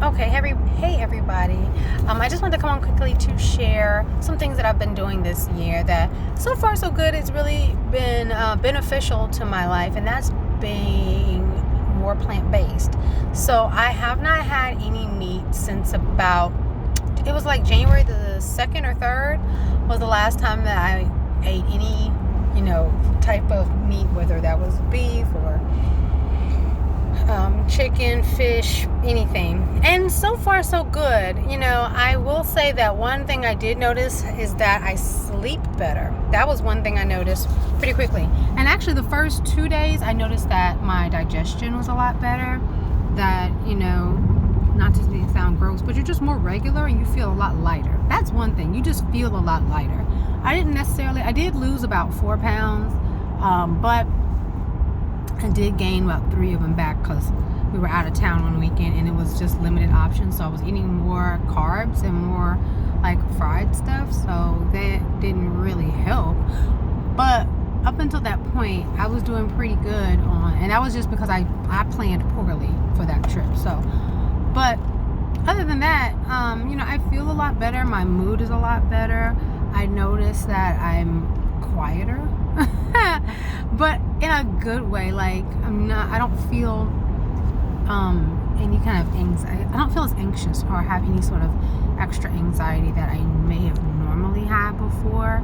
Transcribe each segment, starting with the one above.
Okay, hey everybody. I just wanted to come on quickly to share some things that I've been doing this year that so far so good. It's really been beneficial to my life, and that's being more plant-based. So I have not had any meat since it was like January the 2nd or 3rd was the last time that I ate any, type of meat, whether that was beef or chicken, fish, anything. And so far so good. I will say that one thing I did notice is that I sleep better. That was one thing I noticed pretty quickly. And actually the first 2 days I noticed that my digestion was a lot better. That, not to sound gross, but you're just more regular and you feel a lot lighter. That's one thing. You just feel a lot lighter. I did lose about 4 pounds, but I did gain about 3 of them back because we were out of town one weekend and it was just limited options. So I was eating more carbs and more like fried stuff. So that didn't really help. But up until that point, I was doing pretty good and that was just because I planned poorly for that trip. So, but other than that, I feel a lot better. My mood is a lot better. I noticed that I'm quieter. But in a good way. Like I don't feel any kind of anxiety. I don't feel as anxious or have any sort of extra anxiety that I may have normally had before.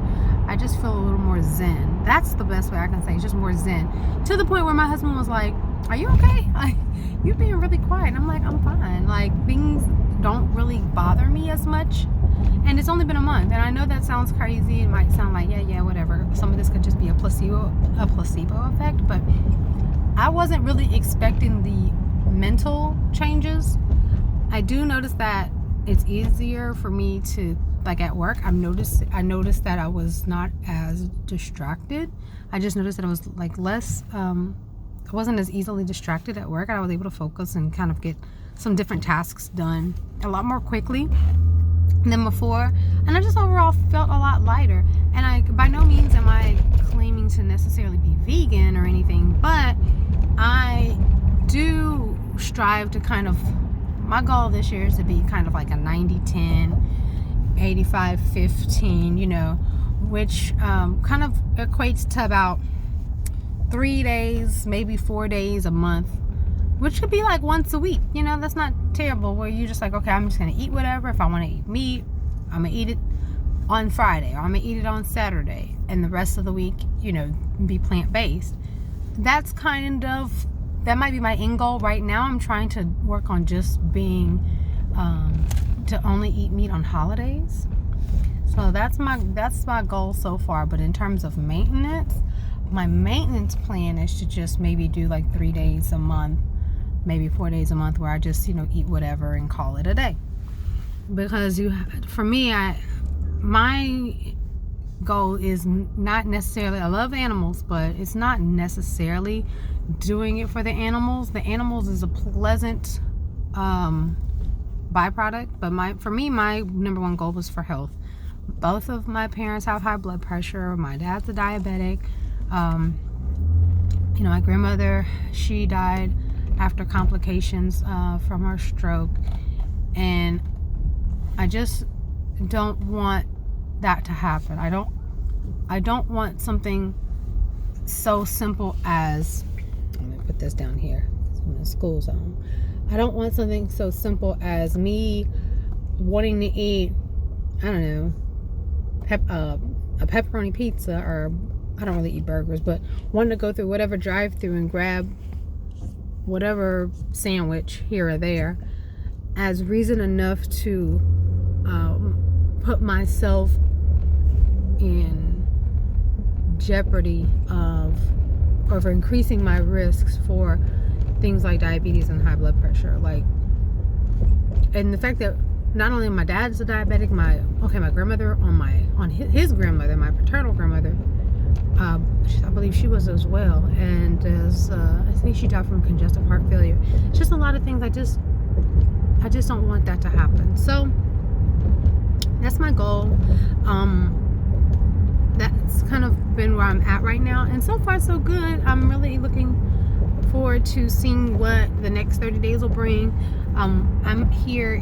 I just feel a little more zen. That's the best way I can say. It's just more zen, to the point where my husband was like, "Are you okay? Like, you're being really quiet." And I'm like, "I'm fine. Like, things don't really bother me as much." And it's only been a month, and I know that sounds crazy. It might sound like, yeah, whatever. Some of this could just be a placebo effect, but I wasn't really expecting the mental changes. I do notice that it's easier for me to, like at work, I noticed that I was not as distracted. I just noticed that I was like less, I wasn't as easily distracted at work. I was able to focus and kind of get some different tasks done a lot more quickly than before, and I just overall felt a lot lighter. And by no means am I claiming to necessarily be vegan or anything, but I do strive to my goal this year is to be kind of like a 90-10, 85-15, which kind of equates to about 3 days, maybe 4 days a month, which could be like once a week. That's not terrible, where you're just like, okay, I'm just gonna eat whatever. If I want to eat meat, I'm gonna eat it on Friday, or I'm gonna eat it on Saturday, and the rest of the week, be plant-based. That might be my end goal right now. I'm trying to work on just being to only eat meat on holidays. So that's my goal so far. But in terms of maintenance, my maintenance plan is to just maybe do like 3 days a month, maybe 4 days a month, where I just eat whatever and call it a day. Because for me, my goal is not necessarily, I love animals, but it's not necessarily doing it for the animals. The animals is a pleasant byproduct, but for me, my number one goal was for health. Both of my parents have high blood pressure. My dad's a diabetic. My grandmother, she died after complications from her stroke, and I just don't want that to happen. I don't want something so simple as, I'm gonna put this down here, I'm in the school zone. I don't want something so simple as me wanting to eat, I don't know, a pepperoni pizza, or I don't really eat burgers, but wanting to go through whatever drive-through and grab whatever sandwich here or there as reason enough to put myself in jeopardy of increasing my risks for things like diabetes and high blood pressure. And the fact that not only my dad's a diabetic, my grandmother on his grandmother, my paternal grandmother, I believe she was as well, and I think she died from congestive heart failure. It's just a lot of things. I just don't want that to happen. So that's my goal. That's kind of been where I'm at right now, and so far so good. I'm really looking forward to seeing what the next 30 days will bring. I'm here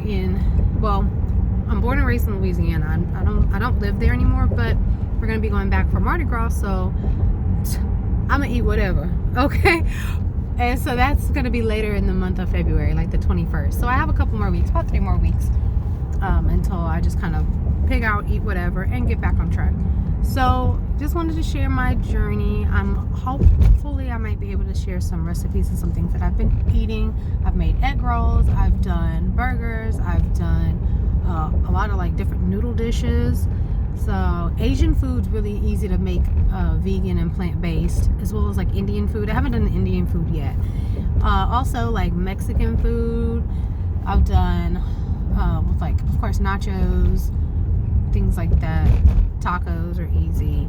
I'm born and raised in Louisiana. I don't live there anymore, but we're gonna be going back for Mardi Gras, so I'm gonna eat whatever, okay? And so that's gonna be later in the month of February, like the 21st. So I have a couple more weeks, about 3 more weeks, until I just kind of pig out, eat whatever, and get back on track. So just wanted to share my journey. Hopefully I might be able to share some recipes and some things that I've been eating. I've made egg rolls, I've done burgers, I've done a lot of like different noodle dishes. So Asian food's really easy to make, vegan and plant-based, as well as like Indian food. I haven't done Indian food yet. Also like Mexican food. I've done with like, of course, nachos, things like that. Tacos are easy.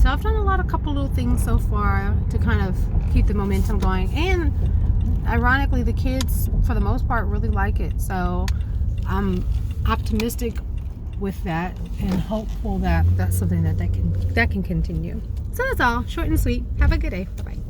So I've done a couple little things so far to kind of keep the momentum going. And ironically, the kids, for the most part, really like it. So I'm optimistic with that and hopeful that that's something that can continue. So that's all, short and sweet. Have a good day. Bye-bye.